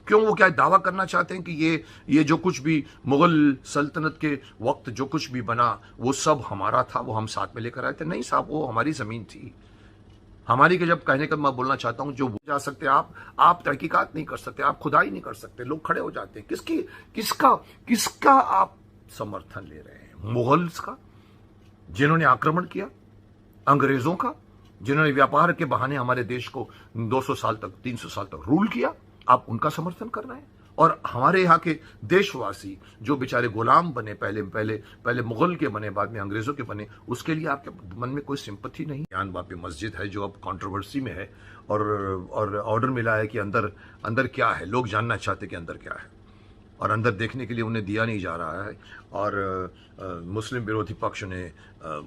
क्यों वो क्या दावा करना चाहते हैं कि ये जो कुछ भी मुगल सल्तनत के वक्त जो कुछ भी बना वो सब हमारा था, वो हम साथ में लेकर आए थे? नहीं साहब, वो हमारी ज़मीन थी, हमारी के जब कहने का मैं बोलना चाहता हूं, जो जा सकते आप तहकीकात नहीं कर सकते, आप खुदाई नहीं कर सकते, लोग खड़े हो जाते हैं। किसका आप समर्थन ले रहे हैं? मुगल्स का, जिन्होंने आक्रमण किया, अंग्रेजों का, जिन्होंने व्यापार के बहाने हमारे देश को 200 साल तक 300 साल तक रूल किया, आप उनका समर्थन कर रहे हैं? और हमारे यहाँ के देशवासी जो बेचारे गुलाम बने, पहले मुगल के बने, बाद में अंग्रेजों के बने, उसके लिए आपके मन में कोई सिंपथी नहीं? ज्ञानवापी मस्जिद है जो अब कंट्रोवर्सी में है, और ऑर्डर मिला है कि अंदर क्या है, लोग जानना चाहते कि अंदर क्या है, और अंदर देखने के लिए उन्हें दिया नहीं जा रहा है, और मुस्लिम विरोधी पक्ष ने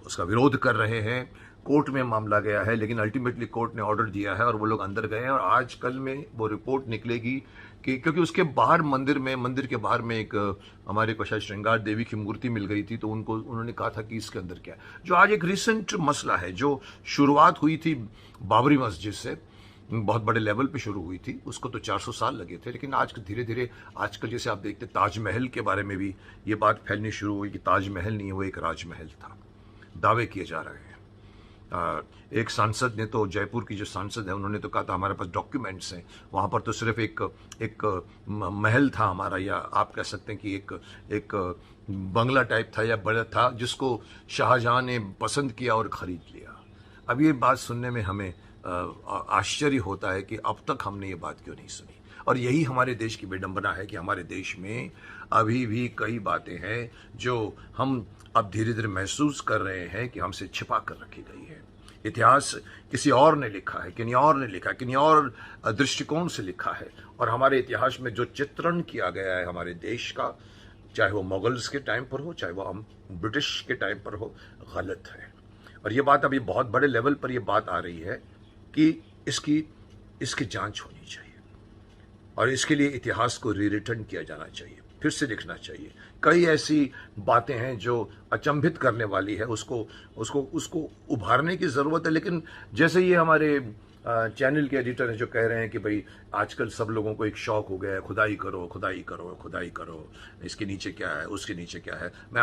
उसका विरोध कर रहे हैं। कोर्ट में मामला गया है, लेकिन अल्टीमेटली कोर्ट ने ऑर्डर दिया है और वो लोग अंदर गए हैं, और आज कल में वो रिपोर्ट निकलेगी कि क्योंकि उसके बाहर मंदिर के बाहर में एक हमारे को शायद श्रृंगार देवी की मूर्ति मिल गई थी, तो उन्होंने कहा था कि इसके अंदर क्या है। जो आज एक रिसेंट मसला है, जो शुरुआत हुई थी बाबरी मस्जिद से, बहुत बड़े लेवल पे शुरू हुई थी, उसको तो 400 साल लगे थे, लेकिन आज धीरे धीरे आजकल जैसे आप देखते ताजमहल के बारे में भी ये बात फैलनी शुरू हुई कि ताजमहल नहीं, वो एक राजमहल था, दावे किए जा रहे हैं। एक सांसद ने तो, जयपुर की जो सांसद है, उन्होंने तो कहा था हमारे पास डॉक्यूमेंट्स हैं, वहाँ पर तो सिर्फ एक महल था हमारा, या आप कह सकते हैं कि एक बंगला टाइप था या बड़ा था, जिसको शाहजहां ने पसंद किया और ख़रीद लिया। अब ये बात सुनने में हमें आश्चर्य होता है कि अब तक हमने ये बात क्यों नहीं सुनी। और यही हमारे देश की विडंबना है कि हमारे देश में अभी भी कई बातें हैं जो हम अब धीरे धीरे महसूस कर रहे हैं कि हमसे छिपा कर रखी गई है। इतिहास किसी और ने लिखा है, किन्हीं और ने लिखा है, किन्हीं और दृष्टिकोण से लिखा है, और हमारे इतिहास में जो चित्रण किया गया है हमारे देश का, चाहे वो मुगल्स के टाइम पर हो, चाहे वो हम ब्रिटिश के टाइम पर हो, गलत है। और ये बात अभी बहुत बड़े लेवल पर ये बात आ रही है कि इसकी जांच होनी चाहिए, और इसके लिए इतिहास को रीरिटर्न किया जाना चाहिए, फिर से लिखना चाहिए। कई ऐसी बातें हैं जो अचंभित करने वाली है, उसको उभारने की ज़रूरत है। लेकिन जैसे ये हमारे चैनल के एडिटर हैं जो कह रहे हैं कि भाई आजकल सब लोगों को एक शौक हो गया है, खुदाई करो खुदाई करो खुदाई करो, इसके नीचे क्या है, उसके नीचे क्या है। मैं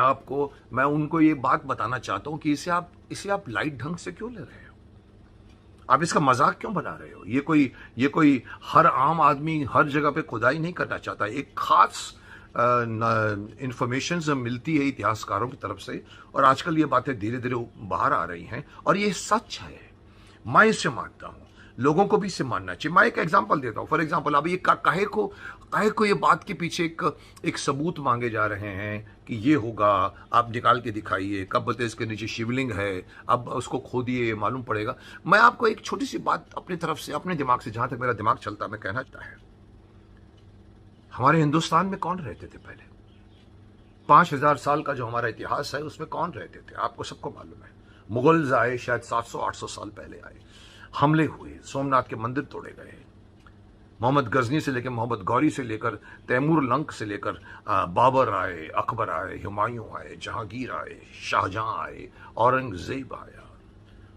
उनको ये बात बताना चाहता हूँ कि इसे आप लाइट ढंग से क्यों ले रहे हो? आप इसका मजाक क्यों बना रहे हो? ये कोई हर आम आदमी हर जगह पे खुदाई नहीं करना चाहता। एक खास इंफॉर्मेशन मिलती है इतिहासकारों की तरफ से, और आजकल ये बातें धीरे धीरे बाहर आ रही हैं, और ये सच है। मैं इसे मानता हूं, लोगों को भी इसे मानना चाहिए। मैं एक एग्जांपल देता हूं। फॉर एग्जांपल, अब ये काहे को ये बात के पीछे एक सबूत मांगे जा रहे हैं कि ये होगा, आप निकाल के दिखाइए, कब बोलते इसके नीचे शिवलिंग है, अब उसको खोदिए मालूम पड़ेगा। मैं आपको एक छोटी सी बात अपनी तरफ से, अपने दिमाग से, जहां तक मेरा दिमाग चलता, मैं कहना चाहता है। हमारे हिंदुस्तान में कौन रहते थे पहले? 5000 साल का जो हमारा इतिहास है उसमें कौन रहते थे? आपको सबको मालूम है। मुगल्स आए, शायद 700-800 साल पहले आए, हमले हुए, सोमनाथ के मंदिर तोड़े गए, मोहम्मद गजनी से लेकर, मोहम्मद गौरी से लेकर, तैमूर लंक से लेकर बाबर आए, अकबर आए, हुमायूं आए, जहांगीर आए, शाहजहां आए, औरंगजेब आया,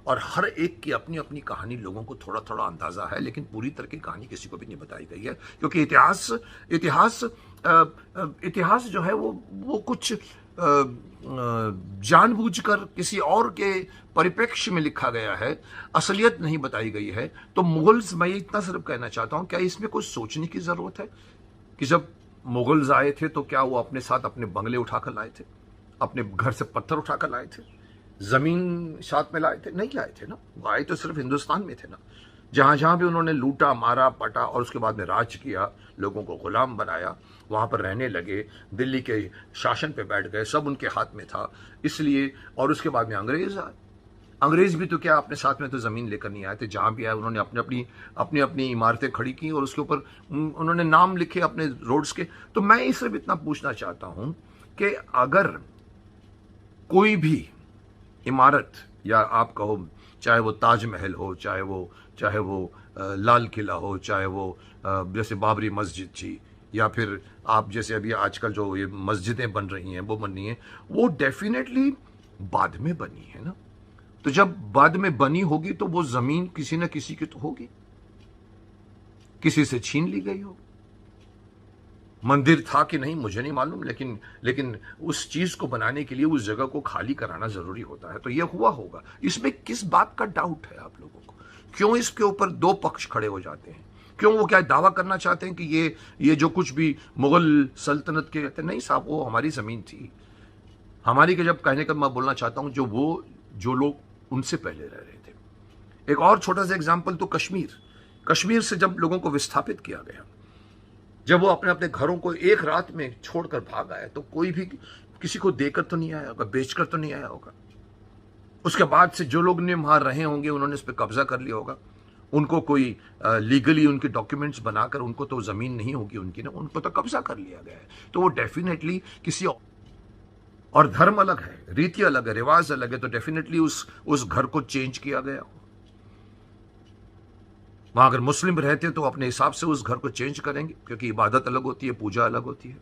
और हर एक की अपनी अपनी कहानी लोगों को थोड़ा थोड़ा अंदाजा है, लेकिन पूरी तरह की कहानी किसी को भी नहीं बताई गई है, क्योंकि इतिहास जो है वो कुछ जानबूझकर किसी और के परिप्रेक्ष्य में लिखा गया है, असलियत नहीं बताई गई है। तो मुगल्स, मैं इतना सिर्फ कहना चाहता हूं, क्या इसमें कुछ सोचने की जरूरत है कि जब मुगल्स आए थे तो क्या वो अपने साथ अपने बंगले उठाकर लाए थे, अपने घर से पत्थर उठाकर लाए थे, जमीन साथ में लाए थे? नहीं लाए थे ना। आए तो सिर्फ हिंदुस्तान में थे ना। जहां जहां भी उन्होंने लूटा, मारा, पटा, और उसके बाद में राज किया, लोगों को गुलाम बनाया, वहां पर रहने लगे, दिल्ली के शासन पे बैठ गए, सब उनके हाथ में था, इसलिए। और उसके बाद में अंग्रेज आए। अंग्रेज भी तो क्या अपने साथ में तो जमीन लेकर नहीं आए थे, जहां भी आए उन्होंने अपनी अपनी इमारतें खड़ी की, और उसके ऊपर उन्होंने नाम लिखे अपने रोड्स के। तो मैं इससे भी इतना पूछना चाहता हूं कि अगर कोई भी इमारत, या आप कहो चाहे वो ताजमहल हो, चाहे वो लाल किला हो, चाहे वो जैसे बाबरी मस्जिद थी, या फिर आप जैसे अभी आजकल जो ये मस्जिदें बन रही हैं वो बननी है, वो डेफिनेटली बाद में बनी है ना। तो जब बाद में बनी होगी तो वो जमीन किसी न किसी की तो होगी, किसी से छीन ली गई होगी। मंदिर था कि नहीं मुझे नहीं मालूम, लेकिन लेकिन उस चीज को बनाने के लिए उस जगह को खाली कराना जरूरी होता है। तो यह हुआ होगा। इसमें किस बात का डाउट है आप लोगों को? क्यों इसके ऊपर दो पक्ष खड़े हो जाते हैं? क्यों वो क्या दावा करना चाहते हैं कि ये जो कुछ भी मुगल सल्तनत के कहते नहीं साहब, वो हमारी जमीन थी। हमारी के जब कहने का मैं बोलना चाहता हूं, जो लोग उनसे पहले रह रहे थे। एक और छोटा सा एग्जाम्पल, तो कश्मीर से जब लोगों को विस्थापित किया गया, जब वो अपने अपने घरों को एक रात में छोड़कर भाग आए, तो कोई भी किसी को देकर तो नहीं आया होगा, बेचकर तो नहीं आया होगा। उसके बाद से जो लोग ने वहां रहे होंगे, उन्होंने इस पर कब्जा कर लिया होगा। उनको कोई लीगली उनके डॉक्यूमेंट्स बनाकर, उनको तो जमीन नहीं होगी उनकी ना, उनको तो कब्जा कर लिया गया है। तो वो डेफिनेटली किसी और धर्म अलग है, रीति अलग है, रिवाज अलग है, तो डेफिनेटली उस घर को चेंज किया गया। वहां अगर मुस्लिम रहते तो अपने हिसाब से उस घर को चेंज करेंगे, क्योंकि इबादत अलग होती है, पूजा अलग होती है।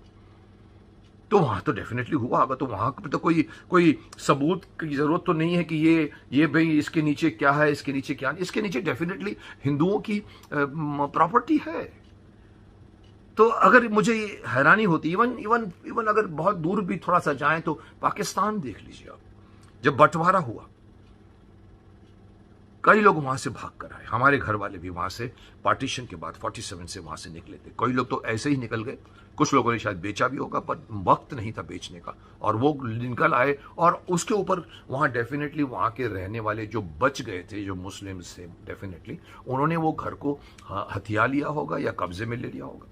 तो वहां तो डेफिनेटली हुआ होगा। तो वहां पे तो कोई सबूत की जरूरत तो नहीं है कि ये भाई इसके नीचे क्या है, इसके नीचे क्या नहीं। इसके नीचे डेफिनेटली हिंदुओं की प्रॉपर्टी है। तो अगर मुझे हैरानी होती, इवन अगर बहुत दूर भी थोड़ा सा जाएं, तो पाकिस्तान देख लीजिए आप। जब बंटवारा हुआ, कई लोग वहां से भाग कर आए। हमारे घर वाले भी वहां से पार्टीशन के बाद 47 से वहां से निकले थे। कई लोग तो ऐसे ही निकल गए, कुछ लोगों ने शायद बेचा भी होगा, पर वक्त नहीं था बेचने का, और वो निकल आए। और उसके ऊपर वहां डेफिनेटली वहां के रहने वाले जो बच गए थे, जो मुस्लिम्स थे, डेफिनेटली उन्होंने वो घर को हथिया लिया होगा या कब्जे में ले लिया होगा।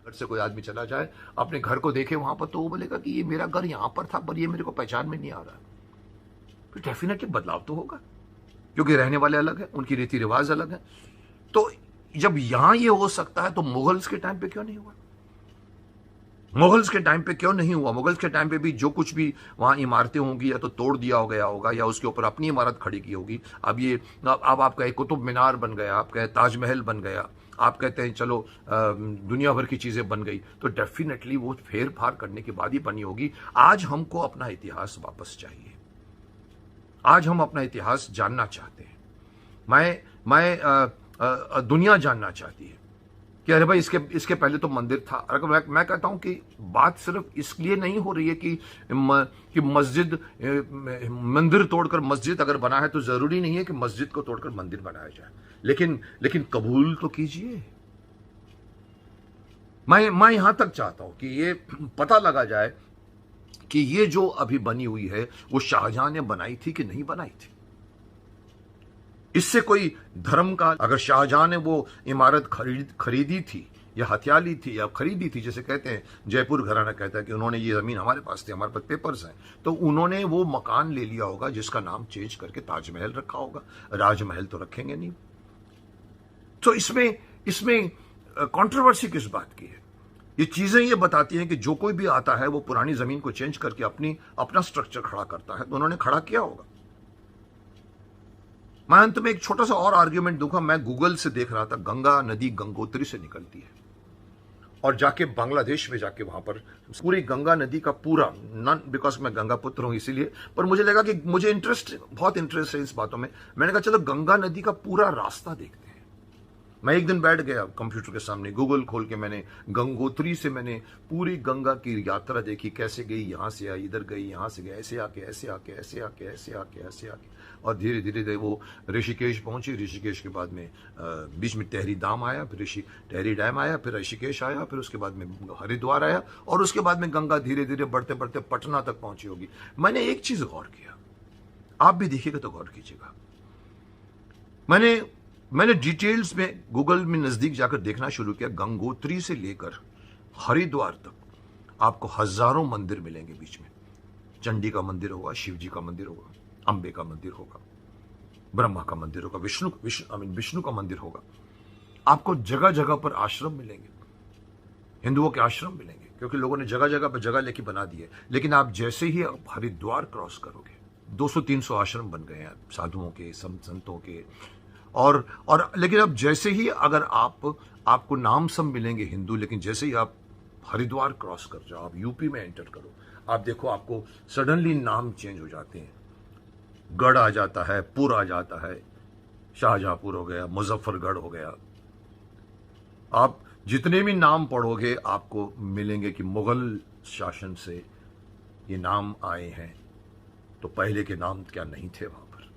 घर से कोई आदमी चला जाए, अपने घर को देखे वहां पर, तो वो बोलेगा कि ये मेरा घर यहां पर था, पर ये मेरे को पहचान में नहीं आ रहा। तो डेफिनेटली बदलाव तो होगा, क्योंकि रहने वाले अलग है, उनकी रीति रिवाज अलग है। तो जब यहां ये हो सकता है, तो मुगल्स के टाइम पे क्यों नहीं हुआ? मुगल्स के टाइम पे क्यों नहीं हुआ? मुगल्स के टाइम पे भी जो कुछ भी वहां इमारतें होंगी, या तो तोड़ दिया गया होगा, या उसके ऊपर अपनी इमारत खड़ी की होगी। अब आप कहे कुतुब मीनार बन गया, आप कहे ताजमहल बन गया, आप कहते हैं चलो दुनिया भर की चीजें बन गई, तो डेफिनेटली वो फेर फार करने के बाद ही बनी होगी। आज हमको अपना इतिहास वापस चाहिए। आज हम अपना इतिहास जानना चाहते हैं। दुनिया जानना चाहती है कि अरे भाई इसके पहले तो मंदिर था। अगर मैं कहता हूं कि बात सिर्फ इसलिए नहीं हो रही है कि मस्जिद, मंदिर तोड़कर मस्जिद अगर बना है, तो जरूरी नहीं है कि मस्जिद को तोड़कर मंदिर बनाया जाए। लेकिन कबूल तो कीजिए। मैं यहां तक चाहता हूं कि ये पता लगा जाए कि ये जो अभी बनी हुई है, वो शाहजहां ने बनाई थी कि नहीं बनाई थी। इससे कोई धर्म का, अगर शाहजहां ने वो इमारत खरीदी थी या हथिया ली थी या खरीदी थी, जैसे कहते हैं जयपुर घराना कहता है कि उन्होंने ये जमीन हमारे पास थी, हमारे पास पेपर्स हैं, तो उन्होंने वो मकान ले लिया होगा जिसका नाम चेंज करके ताजमहल रखा होगा। राजमहल तो रखेंगे नहीं। तो इसमें कंट्रोवर्सी किस बात की है? ये चीजें ये बताती हैं कि जो कोई भी आता है, वो पुरानी जमीन को चेंज करके अपना स्ट्रक्चर खड़ा करता है। तो उन्होंने खड़ा किया होगा। मैं अंत में एक छोटा सा और आर्ग्यूमेंट दूंगा। मैं गूगल से देख रहा था, गंगा नदी गंगोत्री से निकलती है, और जाके बांग्लादेश में जाके वहां पर पूरी गंगा नदी का पूरा, नॉन बिकॉज मैं गंगा पुत्र हूं इसीलिए, पर मुझे लगा कि मुझे बहुत इंटरेस्ट है इस बातों में। मैंने कहा चलो गंगा नदी का पूरा रास्ता देखते हैं। मैं एक दिन बैठ गया कंप्यूटर के सामने, गूगल खोल के मैंने गंगोत्री से मैंने पूरी गंगा की यात्रा देखी, कैसे गई, यहां से आई, इधर गई, यहां से गई, ऐसे आके ऐसे आके ऐसे आके ऐसे आके ऐसे आके, और धीरे धीरे वो ऋषिकेश पहुंची। ऋषिकेश के बाद में बीच में टहरी डैम आया, फिर टहरी डैम आया, फिर ऋषिकेश आया, फिर उसके बाद में हरिद्वार आया, और उसके बाद में गंगा धीरे धीरे बढ़ते बढ़ते पटना तक पहुंची होगी। मैंने एक चीज गौर किया, आप भी देखिएगा तो गौर कीजिएगा। मैंने डिटेल्स में गूगल में नजदीक जाकर देखना शुरू किया। गंगोत्री से लेकर हरिद्वार तक आपको हजारों मंदिर मिलेंगे बीच में। चंडी का मंदिर होगा, शिव जी का मंदिर होगा, अंबे का मंदिर होगा, ब्रह्मा का मंदिर होगा, विष्णु का मंदिर होगा। आपको जगह जगह पर आश्रम मिलेंगे, हिंदुओं के आश्रम मिलेंगे, क्योंकि लोगों ने जगह जगह पर जगह लेके बना दी है। लेकिन आप जैसे ही हरिद्वार क्रॉस करोगे, 200-300 आश्रम बन गए हैं साधुओं के, संतों के, और लेकिन अब जैसे ही अगर आपको नाम सब मिलेंगे हिंदू, लेकिन जैसे ही आप हरिद्वार क्रॉस कर जाओ, आप यूपी में एंटर करो, आप देखो आपको सडनली नाम चेंज हो जाते हैं। गढ़ आ जाता है, पुर आ जाता है, शाहजहांपुर हो गया, मुजफ्फरगढ़ हो गया। आप जितने भी नाम पढ़ोगे आपको मिलेंगे कि मुगल शासन से ये नाम आए हैं, तो पहले के नाम क्या नहीं थे वहां पर।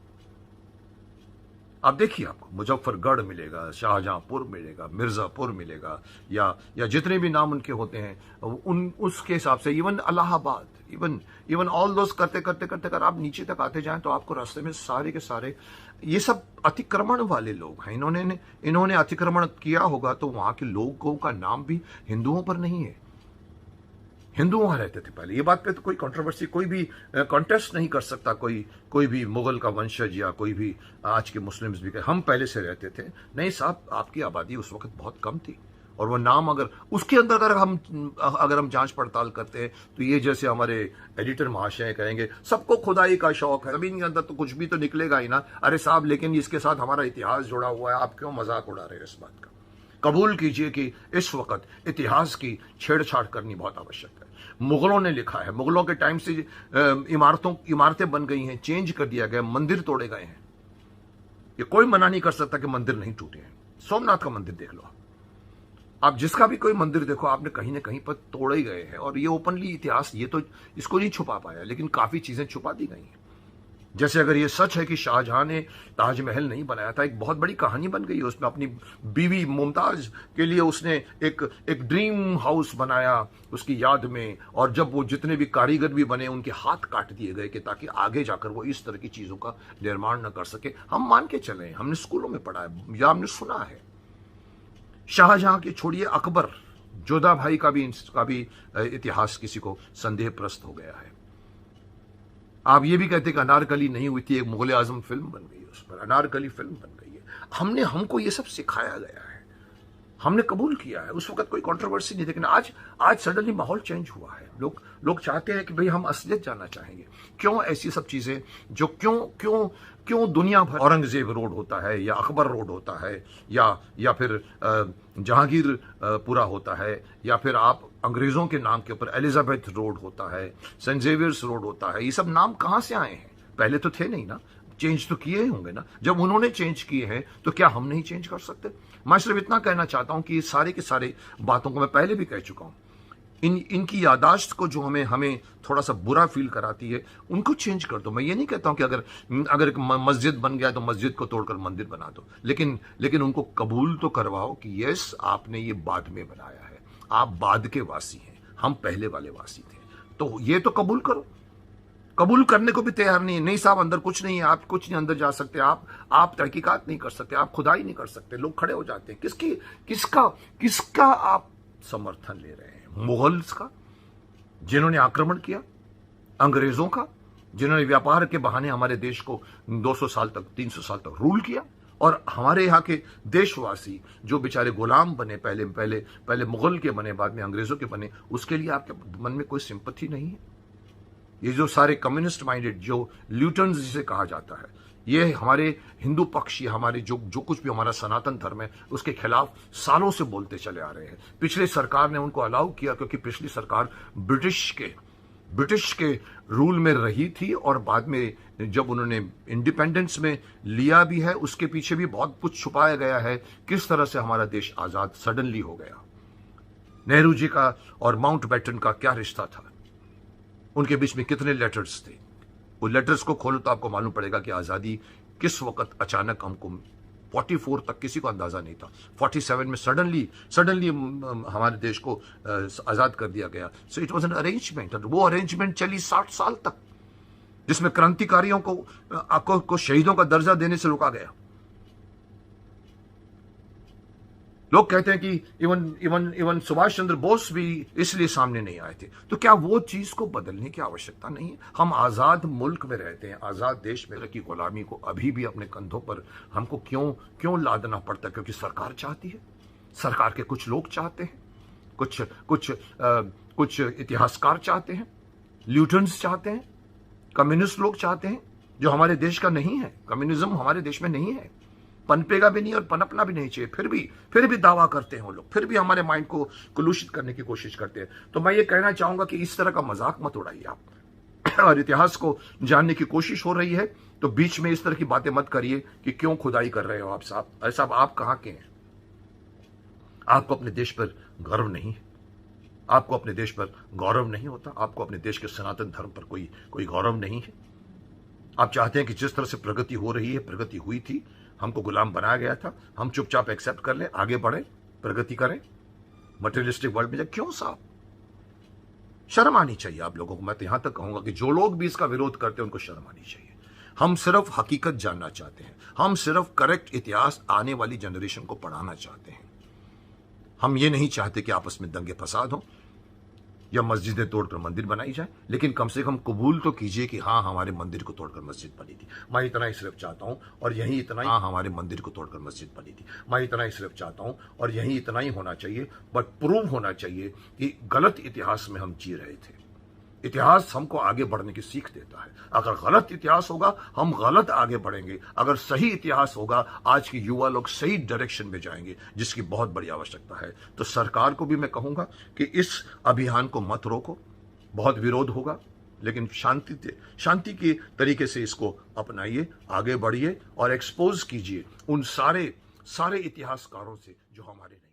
आप देखिए, आपको मुजफ्फरगढ़ मिलेगा, शाहजहांपुर मिलेगा, मिर्जापुर मिलेगा, या जितने भी नाम उनके होते हैं उन उसके हिसाब से, इवन इलाहाबाद, इवन ऑल दोस्त करते करते करते अगर आप नीचे तक आते जाएं तो आपको रास्ते में सारे के सारे ये सब अतिक्रमण वाले लोग हैं। इन्होंने अतिक्रमण किया होगा तो वहां के लोगों का नाम भी हिंदुओं पर नहीं है। हिंदू वहां रहते थे पहले, ये बात पे तो कोई कंट्रोवर्सी, कोई भी कॉन्टेस्ट नहीं कर सकता, कोई भी मुगल का वंशज या कोई भी आज के मुस्लिम्स भी हम पहले से रहते थे। नहीं साहब, आपकी आबादी उस वक्त बहुत कम थी, और वो नाम अगर उसके अंदर अगर हम जांच पड़ताल करते हैं तो ये जैसे हमारे एडिटर महाशय कहेंगे सबको खुदाई का शौक है, जमीन के अंदर तो कुछ भी तो निकलेगा ही ना। अरे साहब, लेकिन इसके साथ हमारा इतिहास जुड़ा हुआ है, आप क्यों मजाक उड़ा रहे हैं इस बात का। कबूल कीजिए कि इस वक्त इतिहास की छेड़छाड़ करनी बहुत आवश्यक है। मुगलों ने लिखा है, मुगलों के टाइम से इमारतें बन गई हैं, चेंज कर दिया गया, मंदिर तोड़े गए हैं। ये कोई मना नहीं कर सकता कि मंदिर नहीं टूटे हैं। सोमनाथ का मंदिर देख लो, आप जिसका भी कोई मंदिर देखो, आपने कहीं ना कहीं पर तोड़े गए हैं। और ये ओपनली इतिहास ये तो इसको नहीं छुपा पाया, लेकिन काफी चीजें छुपा दी गई हैं। जैसे अगर ये सच है कि शाहजहां ने ताजमहल नहीं बनाया था, एक बहुत बड़ी कहानी बन गई है उसमें। अपनी बीवी मुमताज के लिए उसने एक ड्रीम हाउस बनाया उसकी याद में, और जब वो जितने भी कारीगर भी बने उनके हाथ काट दिए गए कि ताकि आगे जाकर वो इस तरह की चीजों का निर्माण न कर सके। हम मान के चले, हमने स्कूलों में पढ़ा है या हमने सुना है। शाहजहां के छोड़िए, अकबर, जोधा भाई का भी इतिहास किसी को संदेहप्रस्त हो गया है। आप ये भी कहते कि अनारकली नहीं हुई थी, एक मुगल आजम फिल्म बन गई है, उस पर अनारकली फिल्म बन गई है। हमको ये सब सिखाया गया है, हमने कबूल किया है, उस वक्त कोई कंट्रोवर्सी नहीं। लेकिन आज सडनली माहौल चेंज हुआ है। लोग चाहते हैं कि भाई हम असलियत जानना चाहेंगे। क्यों ऐसी सब चीजें जो क्यों दुनिया भर औरंगजेब रोड होता है, या अकबर रोड होता है, या फिर जहांगीर पुरा होता है, या फिर आप अंग्रेजों के नाम के ऊपर एलिजाबेथ रोड होता है, सेंट जेवियर्स रोड होता है। ये सब नाम कहां से आए हैं? पहले तो थे नहीं ना, चेंज तो किए होंगे ना। जब उन्होंने चेंज किए हैं तो क्या हम नहीं चेंज कर सकते? मैं सिर्फ इतना कहना चाहता हूं कि ये सारे के सारे बातों को मैं पहले भी कह चुका हूं। इनकी यादाश्त को जो हमें थोड़ा सा बुरा फील कराती है, उनको चेंज कर दो। मैं ये नहीं कहता हूं कि अगर एक मस्जिद बन गया तो मस्जिद को तोड़कर मंदिर बना दो, लेकिन उनको कबूल तो करवाओ कि यस, आपने ये बाद में बनाया है, आप बाद के वासी हैं, हम पहले वाले वासी थे। तो ये तो कबूल करो। कबूल करने को भी तैयार नहीं साहब, अंदर कुछ नहीं है, आप कुछ नहीं अंदर जा सकते, आप तहकीकात नहीं कर सकते, आप खुदाई नहीं कर सकते। लोग खड़े हो जाते हैं। किसका आप समर्थन ले रहे हैं? मुगल्स का, जिन्होंने आक्रमण किया, अंग्रेजों का, जिन्होंने व्यापार के बहाने हमारे देश को 200 साल तक 300 साल तक रूल किया, और हमारे यहाँ के देशवासी जो बेचारे गुलाम बने, पहले मुगल के बने, बाद में अंग्रेजों के बने, उसके लिए आपके मन में कोई सिंपैथी नहीं है? ये जो सारे कम्युनिस्ट माइंडेड, जो ल्यूटन्स जिसे कहा जाता है, ये हमारे हिंदू पक्ष, ये हमारे जो कुछ भी हमारा सनातन धर्म है उसके खिलाफ सालों से बोलते चले आ रहे हैं। पिछले सरकार ने उनको अलाउ किया क्योंकि पिछली सरकार ब्रिटिश के रूल में रही थी, और बाद में जब उन्होंने इंडिपेंडेंस में लिया भी है, उसके पीछे भी बहुत कुछ छुपाया गया है। किस तरह से हमारा देश आजाद सडनली हो गया। नेहरू जी का और माउंटबेटन का क्या रिश्ता था, उनके बीच में कितने लेटर्स थे। वो लेटर्स को खोलो तो आपको मालूम पड़ेगा कि आजादी किस वक्त अचानक हमको 44 तक किसी को अंदाजा नहीं था, 47 में सडनली हमारे देश को आजाद कर दिया गया। So it was an arrangement, और वो अरेंजमेंट चली 60 साल तक, जिसमें क्रांतिकारियों को शहीदों का दर्जा देने से रोका गया। लोग कहते हैं कि इवन सुभाष चंद्र बोस भी इसलिए सामने नहीं आए थे। तो क्या वो चीज को बदलने की आवश्यकता नहीं है? हम आजाद मुल्क में रहते हैं, आजाद देश में की गुलामी को अभी भी अपने कंधों पर हमको क्यों लादना पड़ता है? क्योंकि सरकार चाहती है, सरकार के कुछ लोग चाहते हैं, कुछ इतिहासकार चाहते हैं, ल्यूटन्स चाहते हैं, कम्युनिस्ट लोग चाहते हैं, जो हमारे देश का नहीं है। कम्युनिज्म हमारे देश में नहीं है, पनपेगा भी नहीं और पनपना भी नहीं चाहिए। फिर भी दावा करते हैं वो लोग, फिर भी हमारे माइंड को कुलूषित करने की कोशिश करते हैं। तो मैं ये कहना चाहूंगा कि इस तरह का मजाक मत उड़ाइए आप। और इतिहास को जानने की कोशिश हो रही है तो बीच में इस तरह की बातें मत करिए कि क्यों खुदाई कर रहे हो आप साहब। अरे साहब, आप कहां के हैं? आपको अपने देश पर गर्व नहीं है, आपको अपने देश पर गौरव नहीं होता, आपको अपने देश के सनातन धर्म पर कोई गौरव नहीं है। आप चाहते हैं कि जिस तरह से प्रगति हो रही है, प्रगति हुई थी, हमको गुलाम बनाया गया था, हम चुपचाप एक्सेप्ट कर लें, आगे बढ़ें, प्रगति करें, मटेरियलिस्टिक वर्ल्ड में जाए। क्यों साहब? शर्म आनी चाहिए आप लोगों को। मैं तो यहां तक कहूंगा कि जो लोग भी इसका विरोध करते हैं उनको शर्म आनी चाहिए। हम सिर्फ हकीकत जानना चाहते हैं, हम सिर्फ करेक्ट इतिहास आने वाली जनरेशन को पढ़ाना चाहते हैं। हम ये नहीं चाहते कि आपस में दंगे फसाद हो या मस्जिदें तोड़कर मंदिर बनाई जाए, लेकिन कम से कम कबूल तो कीजिए कि हाँ, हमारे मंदिर को तोड़कर मस्जिद बनी थी। मैं इतना ही सिर्फ चाहता हूं, और यही इतना ही, हाँ, हमारे मंदिर को तोड़कर मस्जिद बनी थी। मैं इतना ही सिर्फ चाहता हूं, और यही इतना ही होना चाहिए। बट प्रूव होना चाहिए कि गलत इतिहास में हम जी रहे थे। इतिहास हमको आगे बढ़ने की सीख देता है। अगर गलत इतिहास होगा, हम गलत आगे बढ़ेंगे। अगर सही इतिहास होगा, आज के युवा लोग सही डायरेक्शन में जाएंगे, जिसकी बहुत बड़ी आवश्यकता है। तो सरकार को भी मैं कहूंगा कि इस अभियान को मत रोको। बहुत विरोध होगा, लेकिन शांति के तरीके से इसको अपनाइए, आगे बढ़िए और एक्सपोज कीजिए उन सारे इतिहासकारों से जो हमारे नहीं।